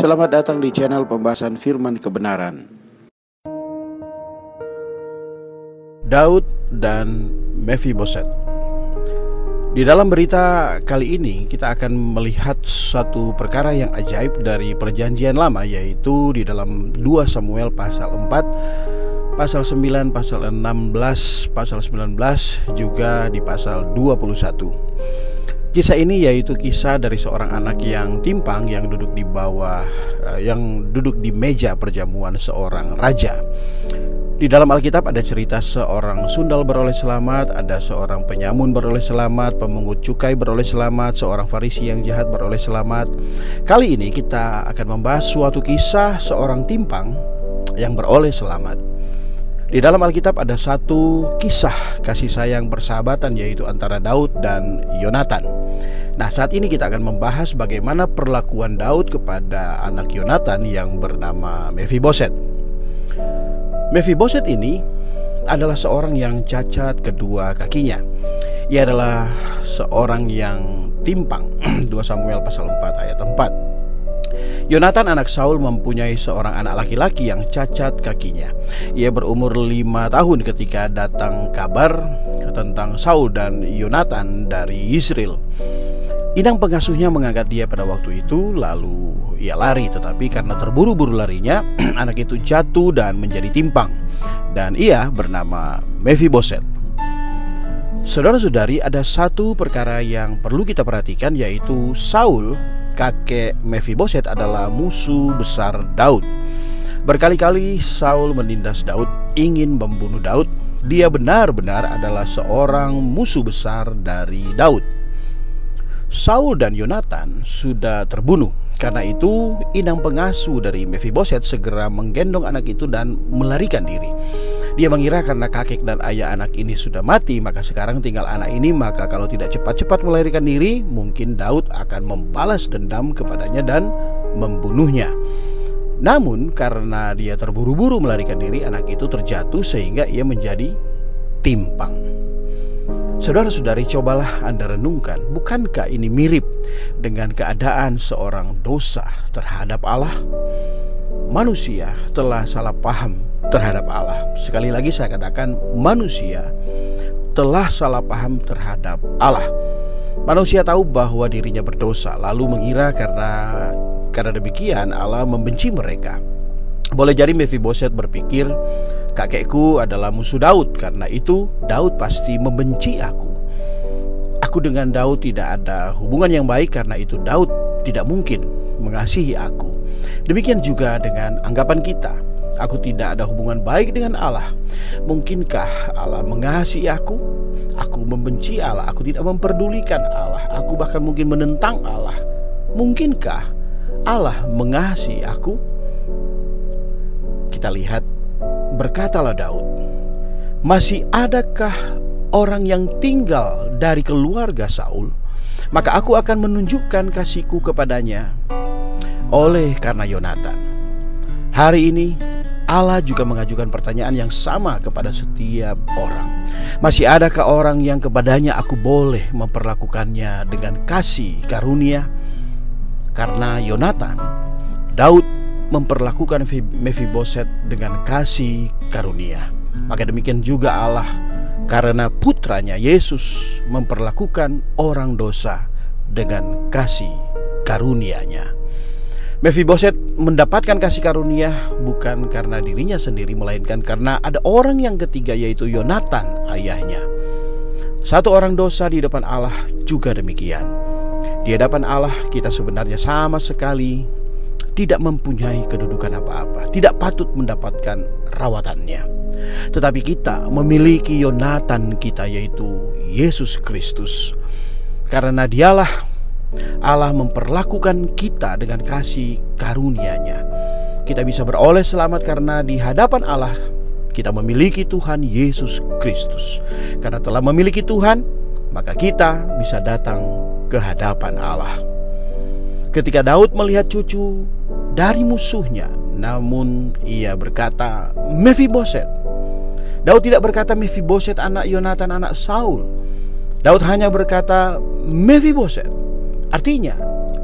Selamat datang di channel pembahasan firman kebenaran. Daud dan Mephiboset. Di dalam berita kali ini kita akan melihat suatu perkara yang ajaib dari perjanjian lama, yaitu di dalam 2 Samuel pasal 4, pasal 9, pasal 16, pasal 19, juga di pasal 21. Kisah ini yaitu kisah dari seorang anak yang timpang yang duduk di bawah, yang duduk di meja perjamuan seorang raja. Di dalam Alkitab ada cerita seorang sundal beroleh selamat, ada seorang penyamun beroleh selamat, pemungut cukai beroleh selamat, seorang Farisi yang jahat beroleh selamat. Kali ini kita akan membahas suatu kisah seorang timpang yang beroleh selamat. Di dalam Alkitab ada satu kisah kasih sayang persahabatan, yaitu antara Daud dan Yonatan. Nah, saat ini kita akan membahas bagaimana perlakuan Daud kepada anak Yonatan yang bernama Mephiboset. Mephiboset ini adalah seorang yang cacat kedua kakinya. Ia adalah seorang yang timpang. 2 Samuel pasal 4 ayat 4. Yonatan anak Saul mempunyai seorang anak laki-laki yang cacat kakinya. Ia berumur 5 tahun ketika datang kabar tentang Saul dan Yonatan dari Yisrael. Inang pengasuhnya mengangkat dia pada waktu itu, lalu ia lari, tetapi karena terburu-buru larinya, anak itu jatuh dan menjadi timpang, dan ia bernama Mephiboset. Saudara-saudari, ada satu perkara yang perlu kita perhatikan, yaitu Saul, kakek Mephiboset, adalah musuh besar Daud. Berkali-kali Saul menindas Daud, ingin membunuh Daud. Dia benar-benar adalah seorang musuh besar dari Daud. Saul dan Yonatan sudah terbunuh. Karena itu inang pengasuh dari Mephiboset segera menggendong anak itu dan melarikan diri. Dia mengira karena kakek dan ayah anak ini sudah mati, maka sekarang tinggal anak ini. Maka kalau tidak cepat-cepat melarikan diri, mungkin Daud akan membalas dendam kepadanya dan membunuhnya. Namun karena dia terburu-buru melarikan diri, anak itu terjatuh sehingga ia menjadi timpang. Saudara-saudari, cobalah Anda renungkan, bukankah ini mirip dengan keadaan seorang dosa terhadap Allah? Manusia telah salah paham terhadap Allah. Sekali lagi saya katakan, manusia telah salah paham terhadap Allah. Manusia tahu bahwa dirinya berdosa, lalu mengira karena demikian Allah membenci mereka. Boleh jadi Mephiboset berpikir, kakekku adalah musuh Daud, karena itu Daud pasti membenci aku. Aku dengan Daud tidak ada hubungan yang baik, karena itu Daud tidak mungkin mengasihi aku. Demikian juga dengan anggapan kita. Aku tidak ada hubungan baik dengan Allah. Mungkinkah Allah mengasihi aku? Aku membenci Allah. Aku tidak memperdulikan Allah. Aku bahkan mungkin menentang Allah. Mungkinkah Allah mengasihi aku? Kita lihat, berkatalah Daud, masih adakah orang yang tinggal dari keluarga Saul? Maka aku akan menunjukkan kasihku kepadanya oleh karena Yonatan. Hari ini Allah juga mengajukan pertanyaan yang sama kepada setiap orang. Masih adakah orang yang kepadanya aku boleh memperlakukannya dengan kasih karunia? Karena Yonatan, Daud memperlakukan Mephiboset dengan kasih karunia. Maka demikian juga Allah, karena putranya Yesus memperlakukan orang dosa dengan kasih karunia-Nya. Mephiboset mendapatkan kasih karunia bukan karena dirinya sendiri, melainkan karena ada orang yang ketiga, yaitu Yonatan, ayahnya. Satu orang dosa di depan Allah juga demikian. Di hadapan Allah kita sebenarnya sama sekali tidak mempunyai kedudukan apa-apa, tidak patut mendapatkan rawatannya. Tetapi kita memiliki Yonatan kita, yaitu Yesus Kristus. Karena dialah Allah memperlakukan kita dengan kasih karunia-Nya. Kita bisa beroleh selamat karena di hadapan Allah kita memiliki Tuhan Yesus Kristus. Karena telah memiliki Tuhan, maka kita bisa datang ke hadapan Allah. Ketika Daud melihat cucu dari musuhnya, namun ia berkata, Mephiboset. Daud tidak berkata Mephiboset anak Yonatan anak Saul. Daud hanya berkata Mephiboset. Artinya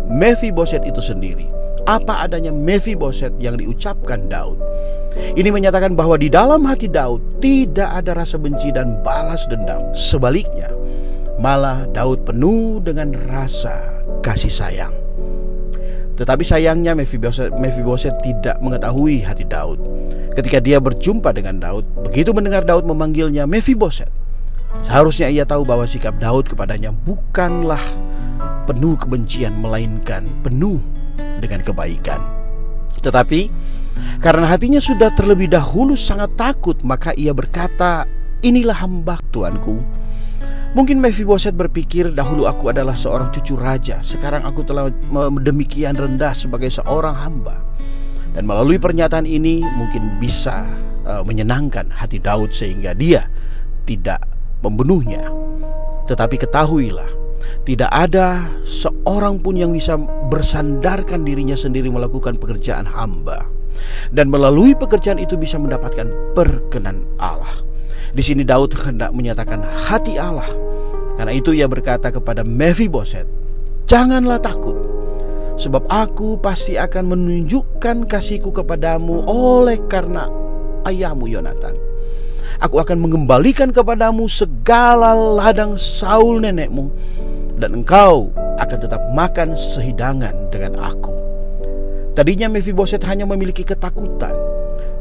Mephiboset itu sendiri apa adanya Mephiboset yang diucapkan Daud. Ini menyatakan bahwa di dalam hati Daud tidak ada rasa benci dan balas dendam. Sebaliknya, malah Daud penuh dengan rasa kasih sayang. Tetapi sayangnya Mephiboset tidak mengetahui hati Daud. Ketika dia berjumpa dengan Daud, begitu mendengar Daud memanggilnya Mephiboset, seharusnya ia tahu bahwa sikap Daud kepadanya bukanlah penuh kebencian, melainkan penuh dengan kebaikan. Tetapi karena hatinya sudah terlebih dahulu sangat takut, maka ia berkata, "Inilah hamba Tuanku." Mungkin Mephiboset berpikir, dahulu aku adalah seorang cucu raja, sekarang aku telah demikian rendah sebagai seorang hamba. Dan melalui pernyataan ini mungkin bisa menyenangkan hati Daud sehingga dia tidak membunuhnya. Tetapi ketahuilah, tidak ada seorang pun yang bisa bersandarkan dirinya sendiri melakukan pekerjaan hamba, dan melalui pekerjaan itu bisa mendapatkan perkenan Allah. Di sini Daud hendak menyatakan hati Allah. Karena itu ia berkata kepada Mephiboset, "Janganlah takut, sebab aku pasti akan menunjukkan kasihku kepadamu oleh karena ayahmu Yonatan. Aku akan mengembalikan kepadamu segala ladang Saul nenekmu, dan engkau akan tetap makan sehidangan dengan aku." Tadinya Mephiboset hanya memiliki ketakutan.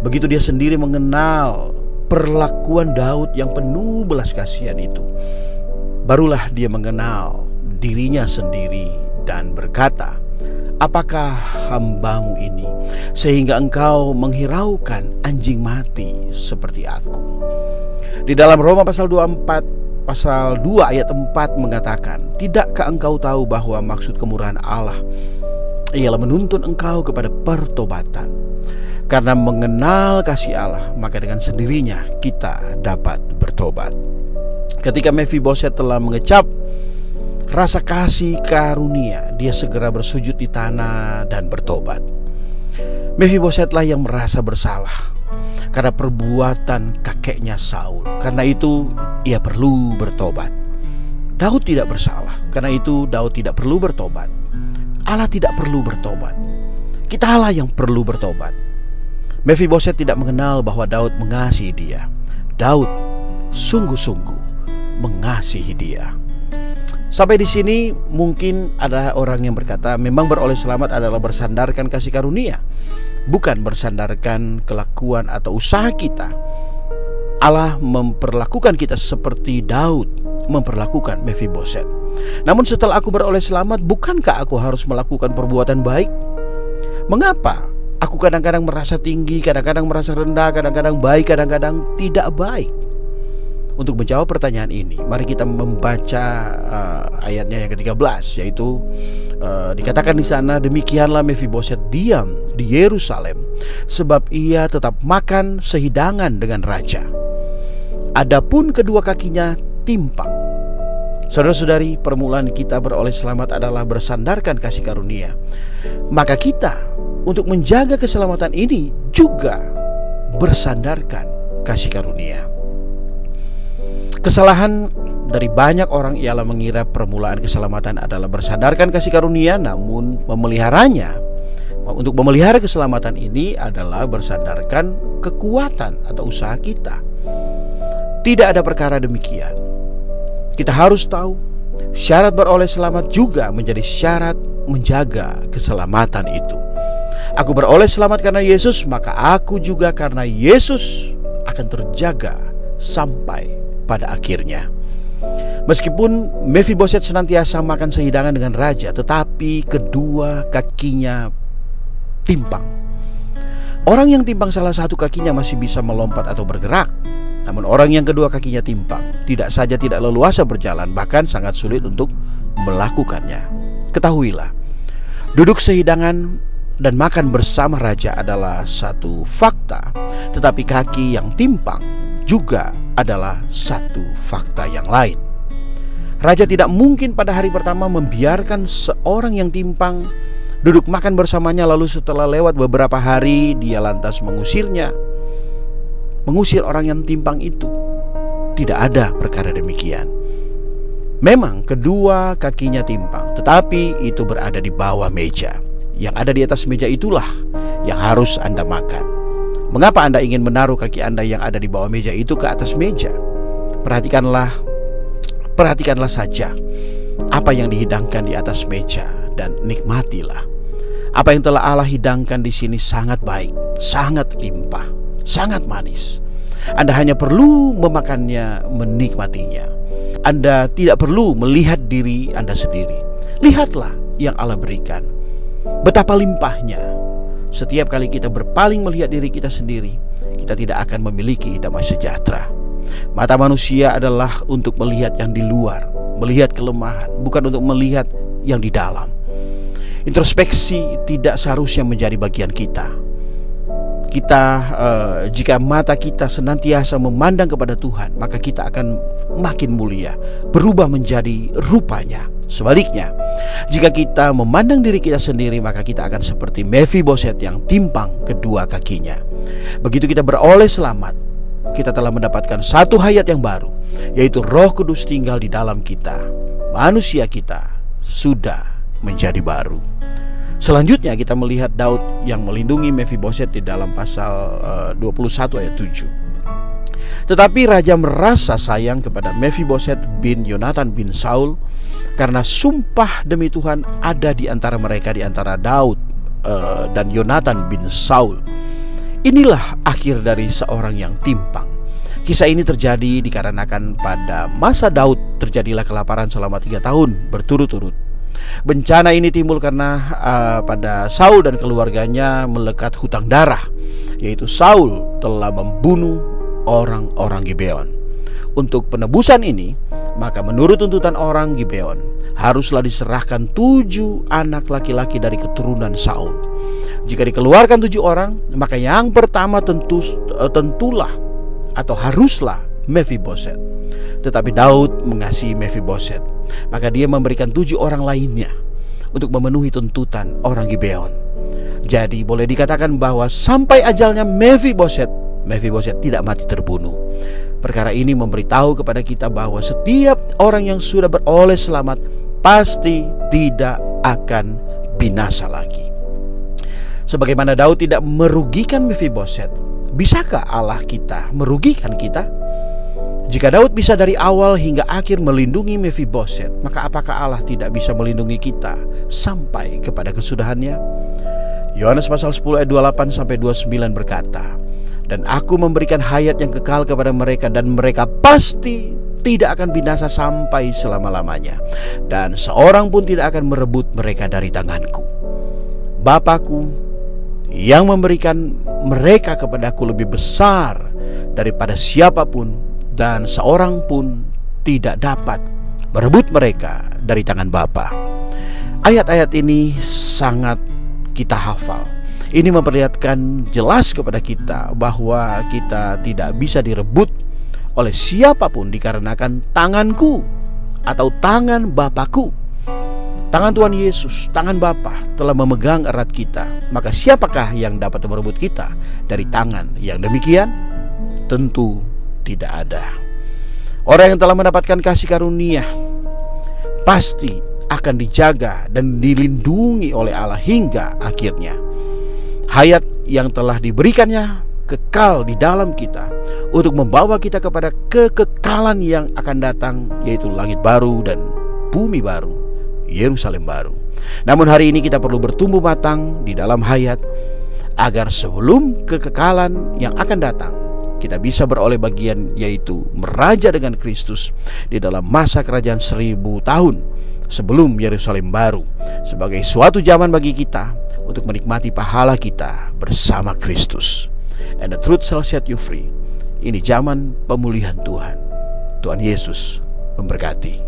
Begitu dia sendiri mengenal perlakuan Daud yang penuh belas kasihan itu, barulah dia mengenal dirinya sendiri dan berkata, "Apakah hambamu ini sehingga engkau menghiraukan anjing mati seperti aku?" Di dalam Roma pasal 2 ayat 4 mengatakan, "Tidakkah engkau tahu bahwa maksud kemurahan Allah ialah menuntun engkau kepada pertobatan? Karena mengenal kasih Allah, maka dengan sendirinya kita dapat bertobat." Ketika Mephiboset telah mengecap rasa kasih karunia, dia segera bersujud di tanah dan bertobat. Mephibosetlah yang merasa bersalah karena perbuatan kakeknya Saul. Karena itu ia perlu bertobat. Daud tidak bersalah, karena itu Daud tidak perlu bertobat. Allah tidak perlu bertobat. Kitalah yang perlu bertobat. Mephiboset tidak mengenal bahwa Daud mengasihi dia. Daud sungguh-sungguh mengasihi dia. Sampai di sini mungkin ada orang yang berkata, memang beroleh selamat adalah bersandarkan kasih karunia, bukan bersandarkan kelakuan atau usaha kita. Allah memperlakukan kita seperti Daud memperlakukan Mephiboset. Namun setelah aku beroleh selamat, bukankah aku harus melakukan perbuatan baik? Mengapa aku kadang-kadang merasa tinggi, kadang-kadang merasa rendah, kadang-kadang baik, kadang-kadang tidak baik? Untuk menjawab pertanyaan ini, mari kita membaca ayatnya yang ke-13, yaitu dikatakan di sana, "Demikianlah Mephiboset diam di Yerusalem, sebab ia tetap makan sehidangan dengan raja. Adapun kedua kakinya timpang." Saudara-saudari, permulaan kita beroleh selamat adalah bersandarkan kasih karunia. Maka kita untuk menjaga keselamatan ini juga bersandarkan kasih karunia. Kesalahan dari banyak orang ialah mengira permulaan keselamatan adalah bersandarkan kasih karunia, namun untuk memelihara keselamatan ini adalah bersandarkan kekuatan atau usaha kita. Tidak ada perkara demikian. Kita harus tahu, syarat beroleh selamat juga menjadi syarat menjaga keselamatan itu. Aku beroleh selamat karena Yesus, maka aku juga karena Yesus akan terjaga sampai pada akhirnya. Meskipun Mephiboset senantiasa makan sehidangan dengan raja, tetapi kedua kakinya timpang. Orang yang timpang salah satu kakinya masih bisa melompat atau bergerak, namun orang yang kedua kakinya timpang tidak saja tidak leluasa berjalan, bahkan sangat sulit untuk melakukannya. Ketahuilah, duduk sehidangan dan makan bersama raja adalah satu fakta, tetapi kaki yang timpang juga adalah satu fakta yang lain. Raja tidak mungkin pada hari pertama membiarkan seorang yang timpang duduk makan bersamanya, lalu setelah lewat beberapa hari dia lantas mengusir orang yang timpang itu. Tidak ada perkara demikian. Memang kedua kakinya timpang, tetapi itu berada di bawah meja. yang ada di atas meja itulah yang harus Anda makan. Mengapa Anda ingin menaruh kaki Anda yang ada di bawah meja itu ke atas meja? Perhatikanlah saja apa yang dihidangkan di atas meja dan nikmatilah. Apa yang telah Allah hidangkan di sini sangat baik, sangat limpah, sangat manis. Anda hanya perlu memakannya, menikmatinya. Anda tidak perlu melihat diri Anda sendiri. Lihatlah yang Allah berikan. Betapa limpahnya. Setiap kali kita berpaling melihat diri kita sendiri, kita tidak akan memiliki damai sejahtera. Mata manusia adalah untuk melihat yang di luar, melihat kelemahan, bukan untuk melihat yang di dalam. Introspeksi tidak seharusnya menjadi bagian kita. Jika mata kita senantiasa memandang kepada Tuhan, maka kita akan makin mulia, berubah menjadi rupanya. Sebaliknya, jika kita memandang diri kita sendiri, maka kita akan seperti Mephiboset yang timpang kedua kakinya. Begitu kita beroleh selamat, kita telah mendapatkan satu hayat yang baru, yaitu Roh Kudus tinggal di dalam kita. Manusia kita sudah menjadi baru. Selanjutnya kita melihat Daud yang melindungi Mephiboset di dalam pasal 21 ayat 7. Tetapi raja merasa sayang kepada Mephiboset bin Yonatan bin Saul, karena sumpah demi Tuhan ada di antara mereka, di antara Daud dan Yonatan bin Saul. Inilah akhir dari seorang yang timpang. Kisah ini terjadi dikarenakan pada masa Daud terjadilah kelaparan selama 3 tahun berturut-turut. Bencana ini timbul karena pada Saul dan keluarganya melekat hutang darah, yaitu Saul telah membunuh orang-orang Gibeon. Untuk penebusan ini, maka menurut tuntutan orang Gibeon, haruslah diserahkan 7 anak laki-laki dari keturunan Saul. Jika dikeluarkan 7 orang, maka yang pertama tentulah atau haruslah Mephiboset. Tetapi Daud mengasihi Mephiboset, maka dia memberikan 7 orang lainnya untuk memenuhi tuntutan orang Gibeon. Jadi boleh dikatakan bahwa sampai ajalnya Mephiboset tidak mati terbunuh. Perkara ini memberitahu kepada kita bahwa setiap orang yang sudah beroleh selamat pasti tidak akan binasa lagi. Sebagaimana Daud tidak merugikan Mephiboset, bisakah Allah kita merugikan kita? Jika Daud bisa dari awal hingga akhir melindungi Mephiboset, maka apakah Allah tidak bisa melindungi kita sampai kepada kesudahannya? Yohanes pasal 10 ayat 28 sampai 29 berkata, "Dan aku memberikan hayat yang kekal kepada mereka, dan mereka pasti tidak akan binasa sampai selama-lamanya, dan seorang pun tidak akan merebut mereka dari tanganku. Bapakku yang memberikan mereka kepadaku lebih besar daripada siapapun, dan seorang pun tidak dapat merebut mereka dari tangan Bapa." Ayat-ayat ini sangat kita hafal. Ini memperlihatkan jelas kepada kita bahwa kita tidak bisa direbut oleh siapapun dikarenakan tanganku atau tangan Bapakku. Tangan Tuhan Yesus, tangan Bapa telah memegang erat kita. Maka siapakah yang dapat merebut kita dari tangan yang demikian? Tentu tidak ada. Orang yang telah mendapatkan kasih karunia pasti akan dijaga dan dilindungi oleh Allah hingga akhirnya. Hayat yang telah diberikannya kekal di dalam kita untuk membawa kita kepada kekekalan yang akan datang, yaitu langit baru dan bumi baru, Yerusalem baru. Namun hari ini kita perlu bertumbuh matang di dalam hayat, agar sebelum kekekalan yang akan datang, kita bisa beroleh bagian, yaitu meraja dengan Kristus di dalam masa kerajaan 1000 tahun sebelum Yerusalem baru, sebagai suatu zaman bagi kita untuk menikmati pahala kita bersama Kristus. And the truth shall set you free. Ini zaman pemulihan Tuhan. Tuhan Yesus memberkati.